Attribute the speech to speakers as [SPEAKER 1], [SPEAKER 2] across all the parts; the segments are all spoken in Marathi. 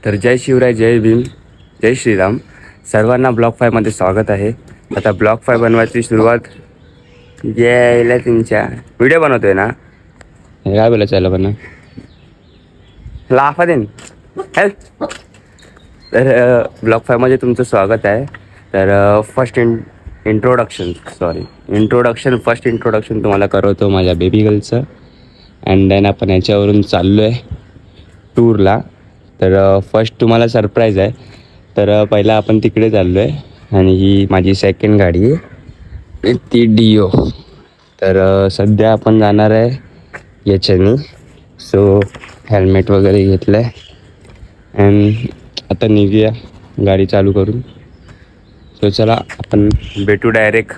[SPEAKER 1] तर जय शिवराय, जय भीम, जय श्रीराम. सर्वांना ब्लॉग 5 मध्ये स्वागत आहे. आता ब्लॉग 5 बनवायची सुरुवात यायला तुमच्या व्हिडिओ बनवतोय ना. हे काय बोलायचं याला पण लाफा देन हेल्प. तर ब्लॉग 5 मध्ये तुमचं स्वागत आहे. तर फर्स्ट इंट्रोडक्शन तुम्हाला करवतो माझ्या बेबी गर्लचं. अँड देन आपण याच्यावरून चाललो आहे टूरला. तर फर्स्ट तुम्हाला सरप्राईज आहे. तर पहिला आपण तिकडे चाललो आहे आणि ही माझी सेकंड गाडी आहे ती डिओ. तर सध्या आपण जाणार आहे याच्याने. सो हेल्मेट वगैरे घेतलं आहे अँड आता निघूया गाडी चालू करून. सो चला आपण भेटू डायरेक्ट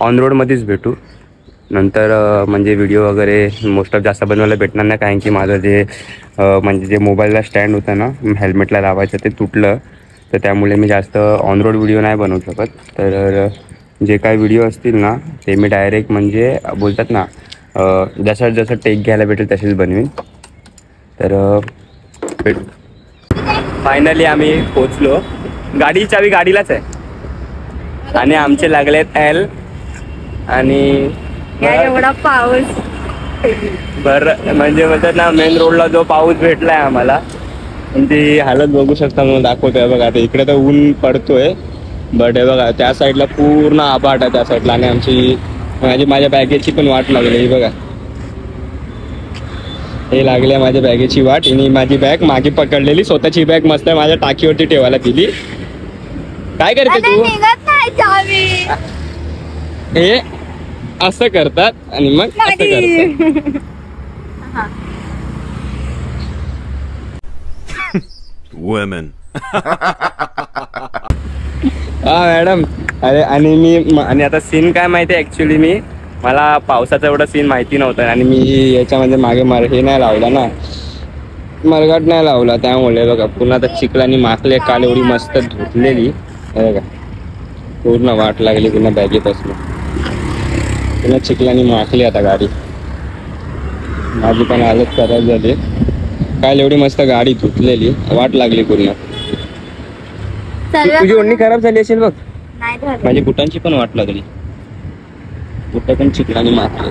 [SPEAKER 1] ऑन रोडमध्येच भेटू. नंतर म्हणजे व्हिडिओ वगैरे मोस्ट ऑफ जास्त बनवायला भेटणार नाही, कारण की माझं जे म्हणजे जे मोबाईलला स्टँड होतं ना हेल्मेटला लावायचं ते तुटलं. तर त्यामुळे मी जास्त ऑन रोड व्हिडिओ नाही बनवू शकत. तर जे काही व्हिडिओ असतील ना ते मी डायरेक्ट म्हणजे बोलतात ना जसं टेक घ्यायला भेटेल तसेच बनवीन. तर फायनली आम्ही पोचलो. गाडी चावी गाडीलाच आहे आणि आमचे लागलेत एल आणि
[SPEAKER 2] एवढा पाऊस
[SPEAKER 1] बरं म्हणजे म्हणतात ना मेन रोडला जो पाऊस भेटलाय आम्हाला ती हालत बघू शकता म्हणून दाखवतोय. बघा आता इकडे तर ऊन पडतोय बट हे बघा त्या साईडला पूर्ण आभाट आहे त्या साईडला. आणि आमची माझ्या बॅगेची पण वाट लागली. ही बघा हे लागले माझ्या बॅगेची वाट. आणि माझी बॅग मागे पकडलेली, स्वतःची बॅग मस्त आहे माझ्या टाकीवरती ठेवायला दिली. काय करते तू? हे असं करतात आणि मग असं करतात.
[SPEAKER 3] Women.
[SPEAKER 1] हा मॅडम. अरे आणि मी आणि आता सीन काय माहिती आहे ॲक्च्युली मला पावसाचा एवढा सीन माहिती नव्हता आणि मी याच्यामध्ये मागे हे नाही लावला ना, मरगाट नाही लावला. त्यामुळे बघा पुन्हा आता चिखलानी माखले. काल एवढी मस्त धुतलेली बघा पूर्ण वाट लागली पुन्हा बॅगेपासून. पुन्हा चिखलानी माखली आता गाडी. माझी पण हालत खराब झाली. काल एवढी मस्त गाडी धुतलेली वाट लागली पूर्ण. तुझी ओढणी खराब झाली असेल बघ. माझी बुटांची पण वाट लागली. बुट पण चिखलानी माखली.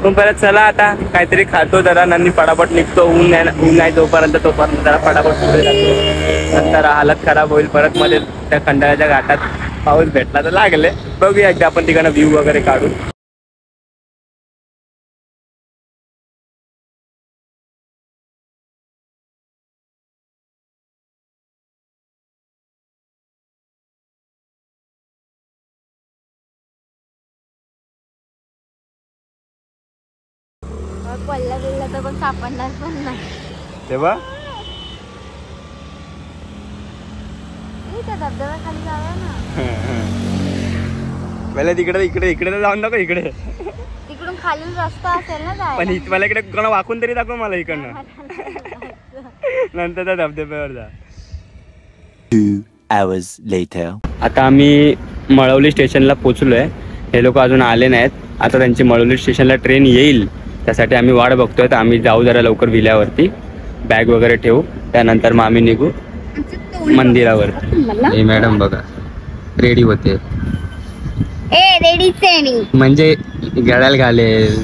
[SPEAKER 1] पण परत चला आता काहीतरी खातो जरा नंदी पटापट निघतो. ऊन नाही तोपर्यंत जरा पटापट पुढे जातो. नंतर हालत खराब होईल परत मध्ये त्या खंडाळ्याच्या घाटात पाऊस भेटला तर लागले. बघूया एकदा आपण तिकडनं व्ह्यू वगैरे काढू.
[SPEAKER 2] पल्ला गेला तर पण सापडणार पण नाही
[SPEAKER 1] तेव्हा
[SPEAKER 2] धबधबा खाली जाऊया ना.
[SPEAKER 1] पहिला इकडे जाऊन नको. इकडे
[SPEAKER 2] तिकडून खाली रस्ता असेल ना जायला.
[SPEAKER 1] पण मला इकडे कोणा वाकून तरी दाखव मला इकडनं. नंतर त्या धबधब्यावर जा.
[SPEAKER 3] 2 hours later.
[SPEAKER 1] आता आम्ही मळवली स्टेशनला पोचलोय. हे लोक अजून आले नाहीत. आता त्यांची मळवली स्टेशनला ट्रेन येईल त्यासाठी आम्ही वाट बघतोय. तर आम्ही जाऊ जरा लवकर विल्यावरती, बॅग वगैरे ठेवू, त्यानंतर मग आम्ही निघू मंदिरावरती. हे मॅडम बघा रेडी होते. म्हणजे गळ्याला घालेल,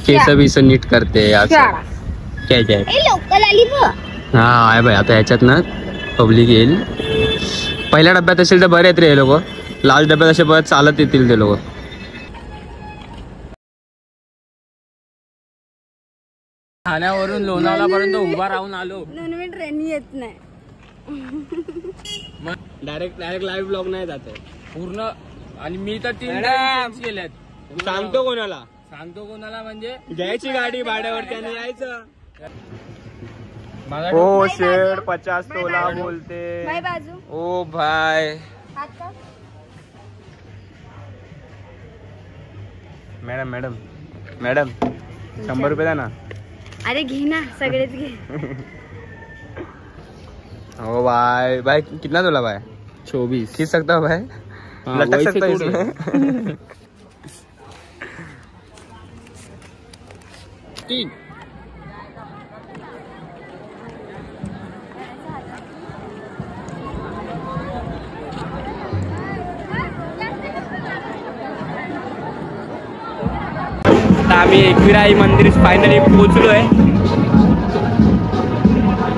[SPEAKER 1] केस बिस नीट करते असं. काय हा आहे बाई. आता ह्याच्यात ना पब्लिक येईल. पहिल्या डब्यात असेल तर बरे आहेत रे हे लोक. लास्ट डब्यात असे परत चालत येतील ते लोक. ठाण्यावरून लोणावळा पर्यंत उभा राहून आलो.
[SPEAKER 2] ट्रेन येत नाही.
[SPEAKER 1] मग डायरेक्ट लाईव्ह ब्लॉग नाही जात पूर्ण. आणि मी तर 3 केल्यात. सांगतो कोणाला म्हणजे घ्यायची गाडी भाड्यावरती आणि यायचं. ओ शेड 50 तोला बोलते. ओ भाई मॅडम 100 रुपये द्या ना.
[SPEAKER 2] अरे घे ना सगळेच घे.
[SPEAKER 1] ओ भाई कितना तोला भाई? 24 खींच सकता हो भाई? लटक सकता है इसमें. 3 आता आम्ही एकविराई मंदिर फायनली पोहोचलो आहे.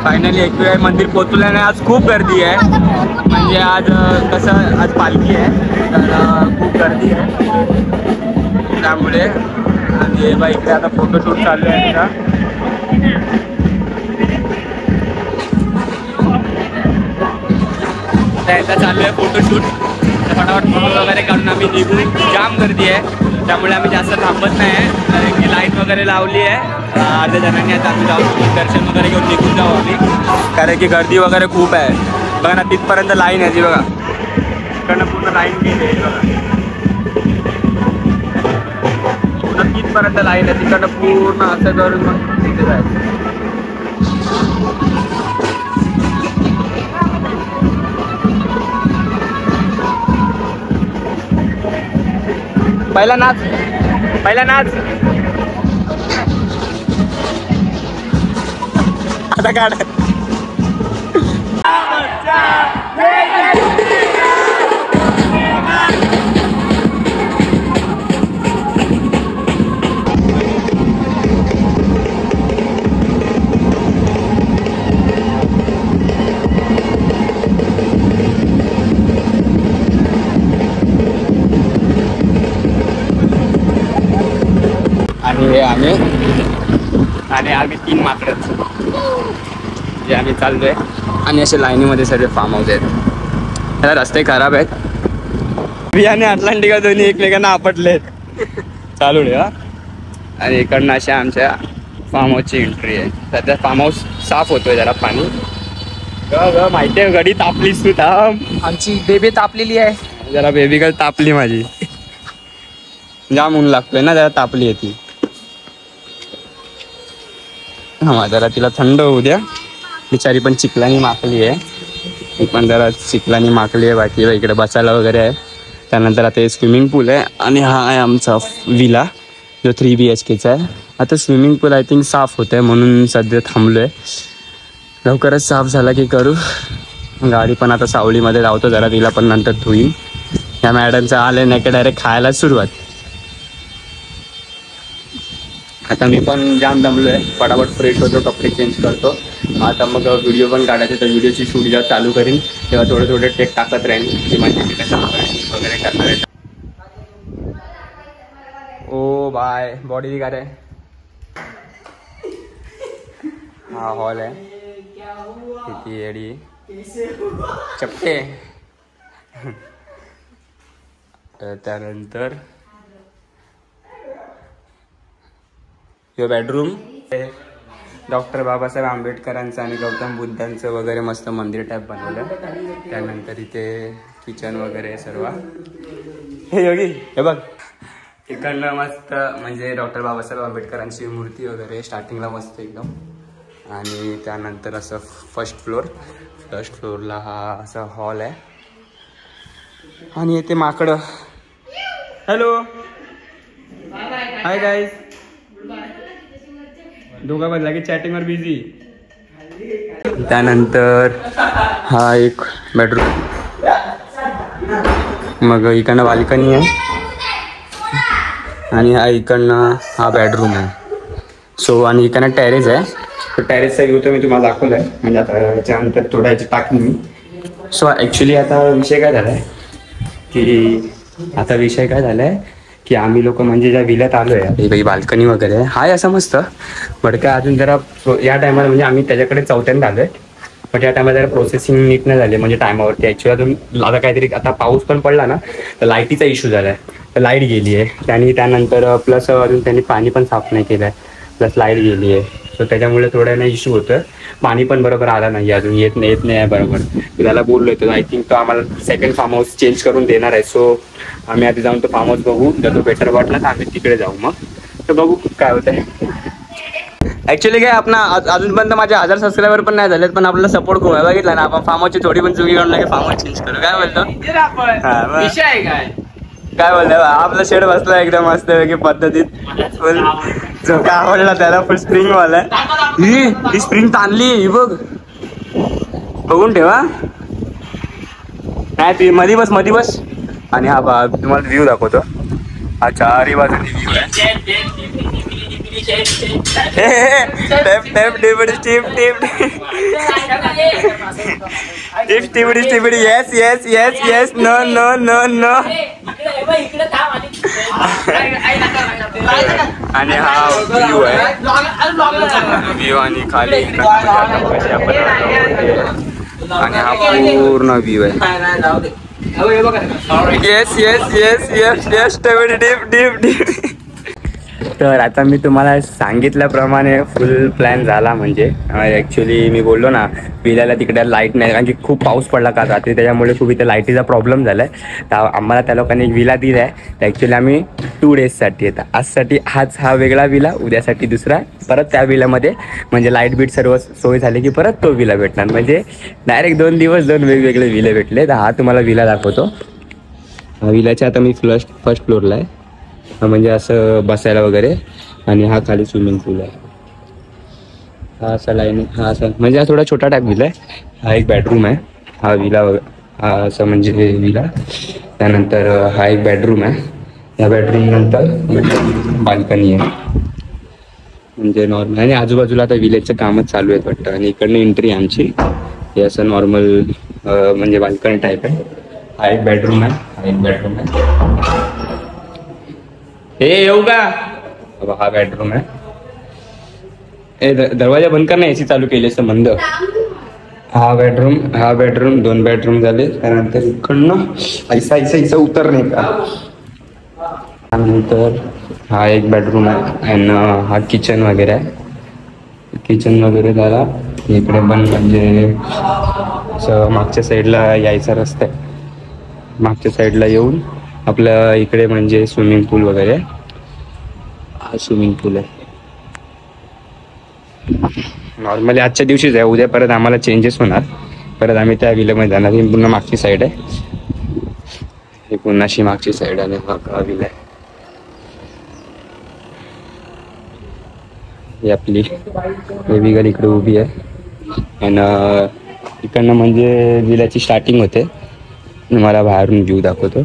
[SPEAKER 1] फायनली एकविराई मंदिर पोहोचलो आहे आणि आज खूप गर्दी आहे. म्हणजे आज कसं आज पालखी आहे तर खूप गर्दी आहे त्यामुळे. आणि बा इकडे आता फोटोशूट चालू आहे का. एकदा चालू आहे फोटोशूट. फटाफट फोटो वगैरे काढून आम्ही निघू. जाम गर्दी आहे त्यामुळे आम्ही जास्त थांबत नाही आहे. कारण की लाईन वगैरे लावली आहे. अर्ध्या जणांनी आता आम्ही जाऊ दर्शन वगैरे घेऊन निघून जाऊ आम्ही. कारण की गर्दी वगैरे खूप आहे. बघा ना तिथपर्यंत लाईन आहे ती बघा. तिकडनं पूर्ण लाईन गेली आहे बघा. पूर्ण तिथपर्यंत लाईन आहे. तिकडनं पूर्ण असं करून मग तिथे जायचं. पहिला नाच आता काढ. आणि आम्ही 3 माकडं जे आम्ही चाललोय. आणि असे लाईनीमध्ये सर्व फार्म हाऊस आहेत. त्याला रस्ते खराब आहेत. बियाणे अटलांटिका दोन्ही एकमेकांना आपटलेत. चालू ठेवा. आणि इकडनं अशा आमच्या फार्म हाऊसची एंट्री आहे. सध्या फार्म हाऊस साफ होतोय जरा पाणी. ग माहिती आहे गडी तापलीस तू. थांब.
[SPEAKER 4] आमची बेबी तापलेली आहे.
[SPEAKER 1] जरा बेबी गर्ल तापली माझी. जाम ऊन लागतोय ना जरा तापली आहे ती. हा जरा तिला थंड होऊ द्या. बिचारी पण चिखलानी माखली आहे. ती पण जरा चिखलानी माखली आहे. बाकी इकडे बसायला वगैरे आहे. त्यानंतर आता हे स्विमिंग पूल आहे. आणि हा आहे आमचा विला जो 3 BHKचा आहे. आता स्विमिंग पूल आय थिंक साफ होत आहे म्हणून सध्या थांबलो आहे. लवकरच साफ झाला की करू. गाडी पण आता सावलीमध्ये लावतो जरा. तिला पण नंतर धुईन. या मॅडमचं आलं नाही की डायरेक्ट खायला सुरुवात. आता मी पण जाम दमलो आहे. फटाफट फ्रेश होतो. कपडे चेंज करतो. आता मग व्हिडिओ पण काढायचे. तर व्हिडिओची शूट जेव्हा चालू करीन तेव्हा थोडे टेक टाकत राहीन की म्हणजे मी कसं वगैरे करणार आहे. ओ बाय बॉडी दिखा रहे. हा हॉल आहे. किती येडी चपटे. त्यानंतर यो बेडरूम. डॉक्टर बाबासाहेब आंबेडकरांचं आणि गौतम बुद्धांचं वगैरे मस्त मंदिर टाईप बनवलं. त्यानंतर इथे किचन वगैरे सर्व. हे योगी हे बघ इकडनं मस्त म्हणजे डॉक्टर बाबासाहेब आंबेडकरांची मूर्ती वगैरे स्टार्टिंगला मस्त एकदम. आणि त्यानंतर असं फर्स्ट फ्लोअरला हा असा हॉल आहे. आणि इथे माकडं. Hello hi guys. दोघा बदला की चॅटिंगवर बिझी. त्यानंतर हा एक बेडरूम. मग इकडनं बाल्कनी आहे. आणि हा इकडनं हा बेडरूम आहे. सो आणि इकडनं टेरेस आहे. तर टेरेसचा व्ह्यू तर मी तुम्हाला दाखवलं आहे. म्हणजे आता याच्यानंतर थोडा याची टाकली मी. सो ॲक्च्युली आता विषय काय झाला आहे की आम्ही लोक म्हणजे ज्या विल्यात आलो आहे काही बाल्कनी वगैरे आहे. हाय असं मस्त. बट काय अजून जरा या टायमाला म्हणजे आम्ही त्याच्याकडे 4थ्यांदा आलो आहे. बट या टायमाला जरा प्रोसेसिंग नीट नाही झाली म्हणजे टायमावरती. ॲक्च्युली अजून आता काहीतरी आता पाऊस पण पडला ना तर लाईटीचा इश्यू झाला आहे. तर लाईट गेली आहे. आणि त्यानंतर प्लस अजून त्यांनी पाणी पण साफ नाही केलं आहे. प्लस लाईट गेली आहे. सो त्याच्यामुळे थोड्यानं इश्यू होतं. पाणी पण बरोबर आला नाही अजून. येत नाही आहे बरोबर. त्याला बोललो आहे. तर आय थिंक तो आम्हाला सेकंड फार्म हाऊस चेंज करून देणार आहे. सो आम्ही आधी जाऊन तो फार्म हाऊस बघू. जर तो बेटर वाटला तर आम्ही तिकडे जाऊ. मग तर बघू काय होतं आहे. ॲक्च्युली काय आपण अजूनपर्यंत माझे 1000 सबस्क्रायबर पण नाही झालेत. पण आपल्याला सपोर्ट खूप आहे. बघितला ना आपण फार्म हाऊसची थोडी पण चुकी करून नाही फार्म हाऊस चेंज करू. काय बोलतो
[SPEAKER 4] विषय
[SPEAKER 1] काय बोलतो आपला शेड बसला एकदम मस्त वेगळी पद्धतीत. फुल जो काय आवडला त्याला फुल स्प्रिंग वाला. ही स्प्रिंग ताणली ही बघ. बघून ठेवा. नाही ती मध्ये बस. आणि हा तुम्हाला व्ह्यू दाखवतो. हा चारही बाजूनी व्ह्यू आहे. Yes yes yes yes no no no no. आणि हा व्ह्यू आहे, व्ह्यू आणि खाली आणि हा पूर्ण व्ह्यू आहे. Yes yes yes yes yes deep deep deep. तर आता मी तुम्हाला सांगितल्याप्रमाणे फुल प्लॅन झाला. म्हणजे ॲक्च्युली मी बोललो ना विल्याला तिकडे लाईट नाही, कारण की खूप पाऊस पडला का रात्री, त्याच्यामुळे खूप इथे लाईटीचा प्रॉब्लेम झाला आहे. तर आम्हाला त्या लोकांनी एक विला दिला आहे. तर ॲक्च्युली आम्ही 2 डेजसाठी येतात. आजसाठी हा वेगळा विला, उद्यासाठी दुसरा, परत त्या विल्यामध्ये म्हणजे लाईट बीट सर्व सोय झाली की परत तो विला भेटणार. म्हणजे डायरेक्ट 2 दिवस 2 वेगवेगळे विले भेटले. तर हा तुम्हाला विला दाखवतो. विल्याच्या आता मी फर्स्ट फ्लोअरला आहे, म्हणजे असं बसायला वगैरे. आणि हा खाली स्विमिंग पूल आहे. हा असा लाईन, हा असा म्हणजे हा थोडा छोटा टाईप विला आहे. हा एक बेडरूम आहे. हा विला, हा असं म्हणजे विला. त्यानंतर हा एक बेडरूम आहे. या बेडरूम नंतर बाल्कनी आहे, म्हणजे नॉर्मल. आणि आजूबाजूला आता विलेजचं कामच चालू आहेत वाटतं. आणि इकडनं एंट्री आमची हे असं नॉर्मल म्हणजे बाल्कनी टाईप आहे. हा एक बेडरूम आहे. हा एक बेडरूम आहे. हे येऊ का? हा बेडरूम आहे. दरवाजा बंद कर ना, एसी चालू केली असं बंद. हा बेडरूम 2 बेडरूम झाले. त्यानंतर इकडनं ऐसा उतर नाही का. त्यानंतर हा एक बेडरूम आहे. आणि हा किचन वगैरे आहे. किचन वगैरे झाला. इकडे पण म्हणजे असं मागच्या साईडला यायचा रस्ता आहे. मागच्या साईडला येऊन आपलं इकडे म्हणजे स्विमिंग पूल वगैरे. हा स्विमिंग पूल आहे. नॉर्मली आजच्या दिवशीच आहे. उद्या परत आम्हाला चेंजेस होणार. परत आम्ही त्या विल्यामध्ये जाणार. ही पुन्हा मागची साईड आहे. ही पुन्हाशी मागची साईड आणि हा विला आहे. ही आपली बेबी गर्ल इकडे उभी आहे. आणि इकडनं म्हणजे विल्याची स्टार्टिंग होते. मला बाहेरून व्ह्यू दाखवतो.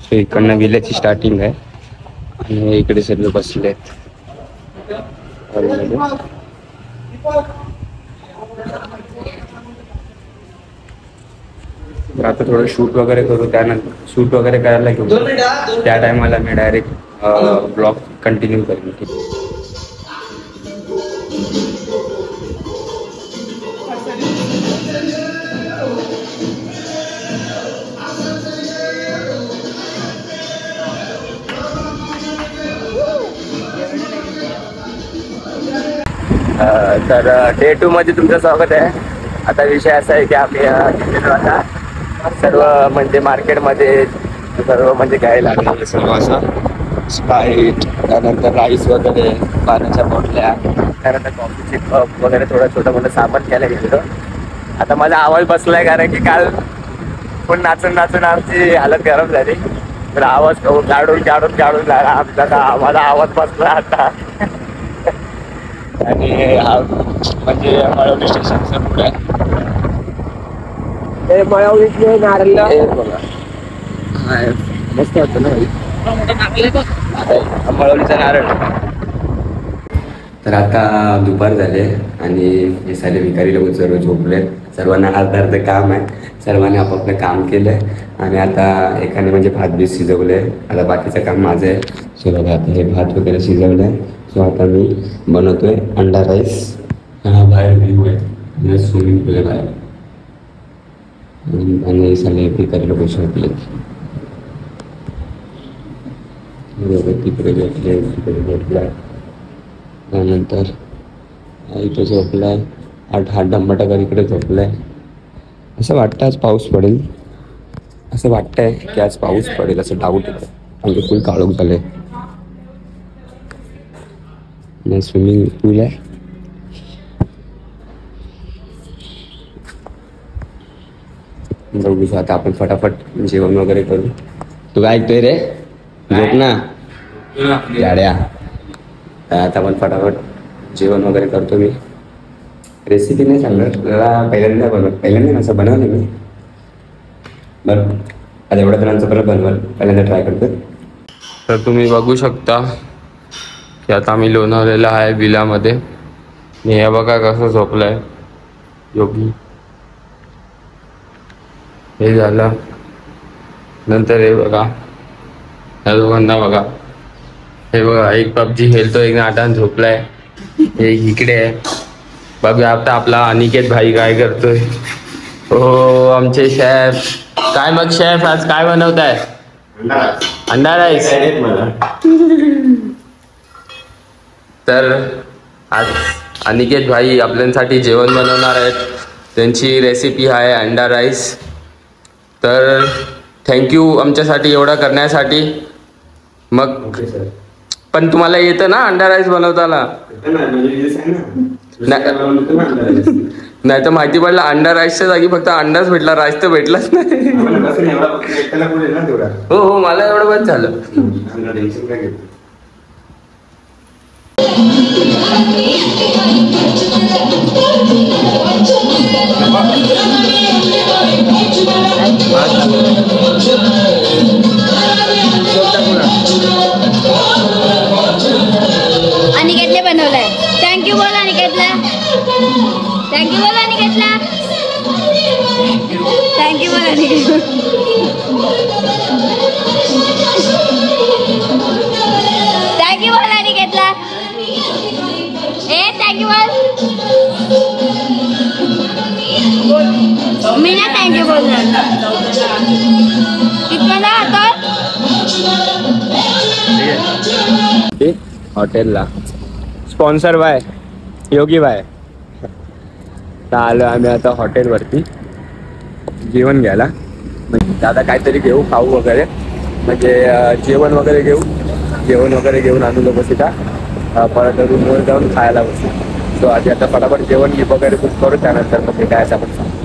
[SPEAKER 1] सो इकडनं विल्याची स्टार्टिंग आहे. आणि इकडे सर्व बसले आहेत. आता थोडं शूट वगैरे करू. त्यानंतर शूट वगैरे करायला घेऊ. त्या टायमाला मी डायरेक्ट ब्लॉग कंटिन्यू करेन. तर डे 2 मध्ये तुमचं स्वागत आहे. आता विषय असा आहे की आम्ही आता सर्व म्हणजे मार्केटमध्ये सर्व म्हणजे घ्यायला लागले. सर्व असं स्प्राईट, त्यानंतर राईस वगैरे, पाण्याच्या बाटल्या, त्यानंतर कॉफीचे कप वगैरे थोडं छोटं मोठं सामान घ्यायला गेलो. आता माझा आवाज बसलाय कारण की काल पण नाचून आमची हालत गरम झाली. तर आवाज काढून झाला आमचा. माझा आवाज बसला आता. आणि हा म्हणजे मळवली स्टेशनचा पुढे आहे. मळवलीतले नारळ मस्त वाटतं ना मळवलीचा नारळ. तर आता दुपार झाले आणि हे सारे भिकारी लोक सर्व झोपले. सर्वांना अर्ध काम आहे. सर्वांनी आपापलं काम केलंय. आणि आता एकाने म्हणजे भात बीत शिजवलंय. आता बाकीचं काम माझं आहे. सो बघा आता हे भात वगैरे शिजवलंय. सो आता मी बनवतोय अंडा राईस. हा बाहेर व्ह्यू आहे. स्विमिंग पूल आहे बाहेर. आणि सगळे भिकारी लोक झोपले. तिकडे भेटलाय. त्यानंतर इथे झोपलाय. हा डंबाटाकर इकडे झोपलाय. असं वाटतं आज पाऊस पडेल. असं वाटतंय की आज पाऊस पडेल असं डाऊट येतं. आणि फुल काळोख झालंय. स्विमिंग पूल आहे. बघू आता आपण फटाफट जेवण वगैरे करू. तू काय ऐकतोय रे? झोप ना गाड्या. आता आपण फटाफट जेवण वगैरे करतो. मी रेसिपी नाही सांगणार. पहिल्यांदा असं बनवलं मी. बरं आता एवढ्या जणांचं परत बनवाल, पहिल्यांदा ट्राय करतो.
[SPEAKER 5] तर तुम्ही बघू शकता की आता आम्ही लोणावलेला आहे विलामध्ये. हे बघा कसं झोपलंय योगी. हे झालं नंतर हे बघा ह्या दोघांना बघा. हे बघा एक पबजी खेळतो, एक नाटान झोपलाय, एक इकडे आहे. बघा आता आपला अनिकेत भाई काय करतोय. हो आमचे शेफ. काय मग शेफ आज काय बनवताय? अंडा राईस. तर आज अनिकेत भाई आपल्यासाठी जेवण बनवणार आहेत. त्यांची रेसिपी आहे अंडा राईस. तर थँक्यू आमच्यासाठी एवढं करण्यासाठी. मग पण तुम्हाला येतं ना अंडा राईस बनवताना? नाही तर माहिती पडलं अंडा राईसच्या जागी फक्त अंडाच भेटला, राईस तर भेटलाच नाही. हो हो मला एवढं बस झालं.
[SPEAKER 2] अनिकेतने बनवलंय. थँक्यू बोल अनिकेतला. थँक्यू बोल अनिकेतला. थँक्यू बोल अनिकेत. थँक्यू बोल अनिकेतला. थँक्यू बोल. मी ना थँक्यू बोलणार. कितव्यांदा आता
[SPEAKER 1] हॉटेलला स्पॉन्सर बाय योगी बाय. तर आलो आम्ही आता हॉटेलवरती जेवण घ्यायला. म्हणजे आता काहीतरी घेऊ खाऊ वगैरे, म्हणजे जेवण वगैरे घेऊन आम्ही लोक तिथं परत रूमवर जाऊन खायला बसू. सो आधी आता फटाफट जेवण वगैरे बुक करू, त्यानंतर मग ते काय असं आपण सांगू.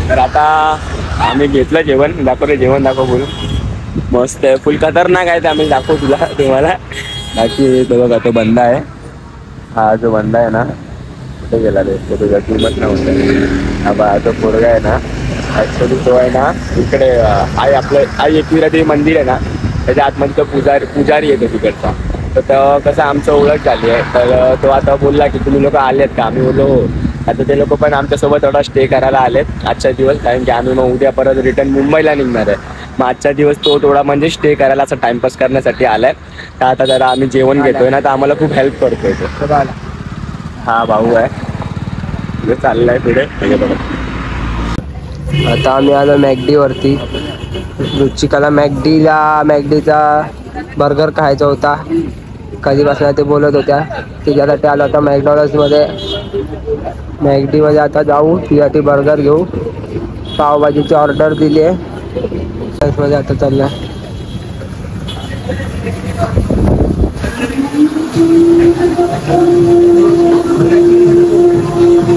[SPEAKER 1] तर आता आम्ही घेतलं जेवण. जेवण दाखव बोलू. मस्त आहे, फुल खतरनाक आहे. ते आम्ही दाखवू तुम्हाला. बाकी तो बघा तो बंदा आहे. हा जो बंदा आहे ना कुठे गेला रे, तो तुझा किंमत नव्हतं. हा बा तो पोरगा आहे ना, ॲक्च्युली तो आहे ना इकडे आई एकविरा मंदिर आहे ना त्याच्या आतमध्ये तो पुजारी येतो तिकडचा. तर कसं आमचं ओळख झाली आहे. तर तो आता बोलला की तुम्ही लोक आलेत का? आम्ही बोललो हो. आता ते लोक पण आमच्यासोबत थोडा स्टे करायला आलेत आजच्या दिवस, कारण की आम्ही मग उद्या परत रिटर्न मुंबईला निघणार आहे. मग आजचा दिवस तो थोडा म्हणजे स्टे करायला असं टाइमपास करण्यासाठी आलाय. तर आता जरा आम्ही जेवण घेतोय ना तर आम्हाला खूप हेल्प करतोय तो. हा भाऊ आहे, चाललाय पुढे.
[SPEAKER 4] आता आम्ही आलो मॅकडीवरती. रुचिकाला मॅकडीचा बर्गर खायचा होता. कधीपासून ते बोलत होत्या. तिच्यासाठी आलो होता मॅकडॉनल्ड्समध्ये. मॅकडीमध्ये आता जाऊ, तिच्यासाठी बर्गर घेऊ. पावभाजीची ऑर्डर दिली आहे. मध्ये आता चालला.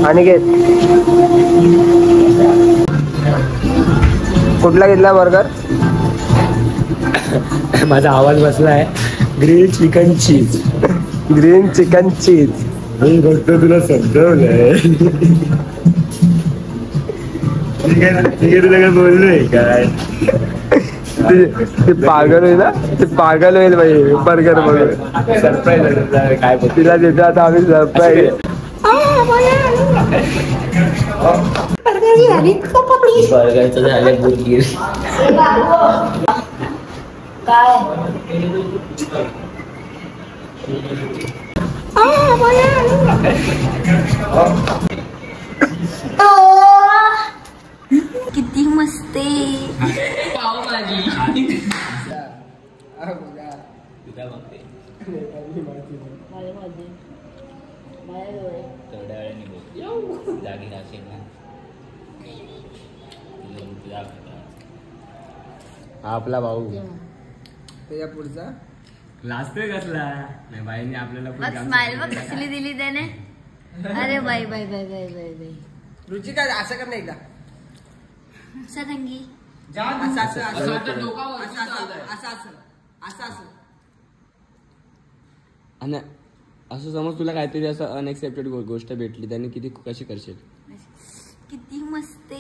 [SPEAKER 4] आणि घे कुठला घेतला बर्गर?
[SPEAKER 1] माझा आवाज बसला आहे. Grill chicken cheese.
[SPEAKER 4] Green chicken cheese.
[SPEAKER 1] ही गोष्ट तुला समजवलंय. तुला बोललोय काय?
[SPEAKER 4] ते पागल होईल ना, ते पागल होईल भाई बर्गर बघून.
[SPEAKER 1] सरप्राईज काय
[SPEAKER 4] तिला देतो आता आम्ही सरप्राईज.
[SPEAKER 1] बर्गरचं झालं बुर्गीर.
[SPEAKER 2] किती मस्त
[SPEAKER 1] आपला भाऊ
[SPEAKER 4] त्याच्या पुढचा
[SPEAKER 1] लाजतोय कसला नाही बाईने आपल्याला
[SPEAKER 2] स्माइल बघ कसली दिली त्याने. अरे बाई बाई बाई बाई बाई बाई
[SPEAKER 4] रुचिका असं कर ना एकदा
[SPEAKER 2] सतंगी
[SPEAKER 4] असं असं असं असं असं
[SPEAKER 1] आणि असं समज तुला काहीतरी असं अनएक्सेप्टेड गोष्ट भेटली त्याने किती कशी करशील?
[SPEAKER 2] किती मस्त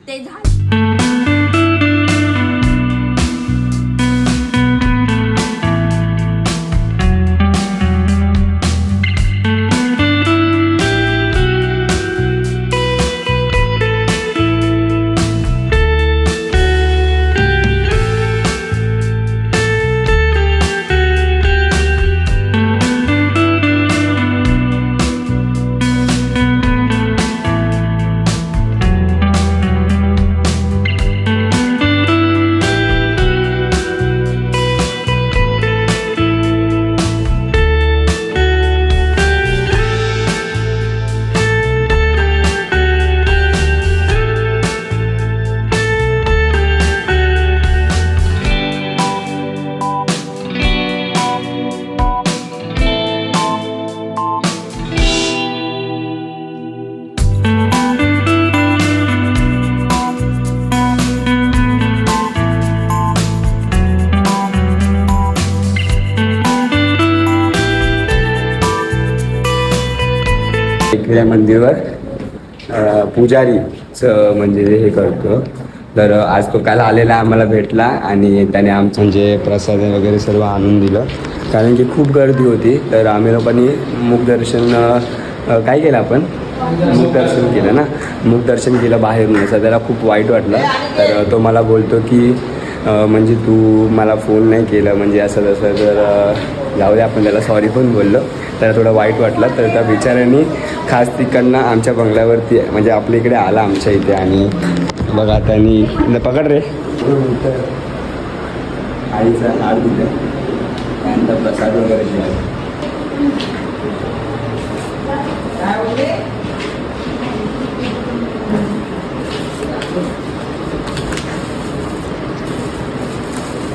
[SPEAKER 2] ते झाड
[SPEAKER 1] इकडे मंदिरवर पुजारीचं म्हणजे हे करतो. तर आज तो काल आलेला आम्हाला भेटला आणि त्याने आमचं म्हणजे प्रसाद वगैरे सर्व आणून दिलं, कारण की खूप गर्दी होती. तर आम्ही लोकांनी मुखदर्शन काय केलं, आपण मुखदर्शन केलं ना, मुखदर्शन केलं बाहेरून. असं त्याला खूप वाईट वाटलं. तर तो मला बोलतो की म्हणजे तू मला फोन नाही केलं म्हणजे असं तसं. तर जाऊ दे, आपण त्याला सॉरी पण बोललो. त्याला थोडं वाईट वाटलं. तर त्या बिचाऱ्यांनी खास तिकडनं आमच्या बंगल्यावरती म्हणजे आपल्या इकडे आला आमच्या इथे. आणि बघा त्यांनी पकड रे आईचा हार दिला, त्यानंतर प्रसाद वगैरे दिला.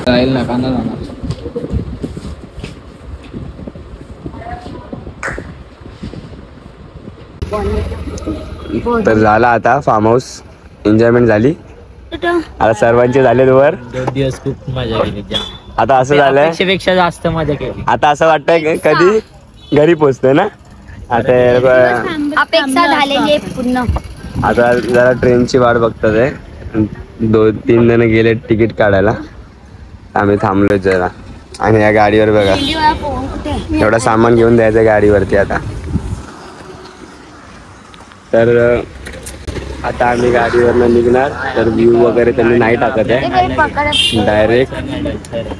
[SPEAKER 5] राहील ना कांदा जाणार.
[SPEAKER 1] तर झाला आता फार्म हाऊस, एन्जॉयमेंट झाली आता सर्वांचे झाले वर.
[SPEAKER 6] 2 दिवस खूप मजा केली.
[SPEAKER 1] आता असं झालंय,
[SPEAKER 6] पेक्षा जास्त मजा केली.
[SPEAKER 1] आता असं वाटतंय कधी घरी पोचतोय ना. आता
[SPEAKER 2] अपेक्षा झालेली आहे पूर्ण.
[SPEAKER 1] आता जरा ट्रेनची वाट बघतात आहे. 2-3 जण गेले तिकीट काढायला, आम्ही थांबलोय जरा. आणि या गाडीवर बघा एवढं सामान घेऊन द्यायचं गाडीवरती आता. तर आता आम्ही गाडीवरनं निघणार. तर व्ह्यू वगैरे त्यांनी नाही टाकत आहे डायरेक्ट.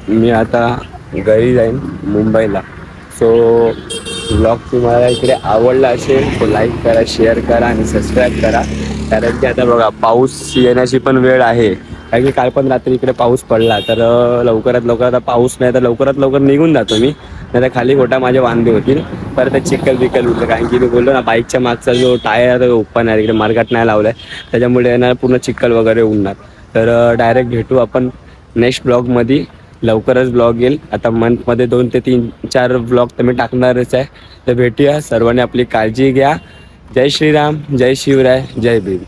[SPEAKER 1] मी आता घरी जाईन मुंबईला. सो ब्लॉग तुम्हाला इकडे आवडला असेल तर लाईक करा, शेअर करा आणि सबस्क्राईब करा. कारण की आता बघा पाऊस येण्याची पण वेळ आहे. कारण की काल पण रात्री इकडे पाऊस पडला. तर लवकरात लवकर आता पाऊस नाही तर लवकरात लवकर निघून जातो मी, नाही तर खाली गोटा माझे वांदे होतील. परत ते चिखल बिकल होतं. कारण की मी बोललो ना, बाईकच्या मागचा जो टायर ओपन आहे, इकडे मार्गात नाही लावला आहे, त्याच्यामुळे ना पूर्ण चिखल वगैरे उडणार. तर डायरेक्ट भेटू आपण नेक्स्ट ब्लॉगमध्ये. लवकरच ब्लॉग येईल. आता मंथमध्ये 2 ते 3-4 ब्लॉग तर मी टाकणारच आहे. तर भेटूया. सर्वांनी आपली काळजी घ्या. जय श्रीराम, जय शिवराय, जय भीम.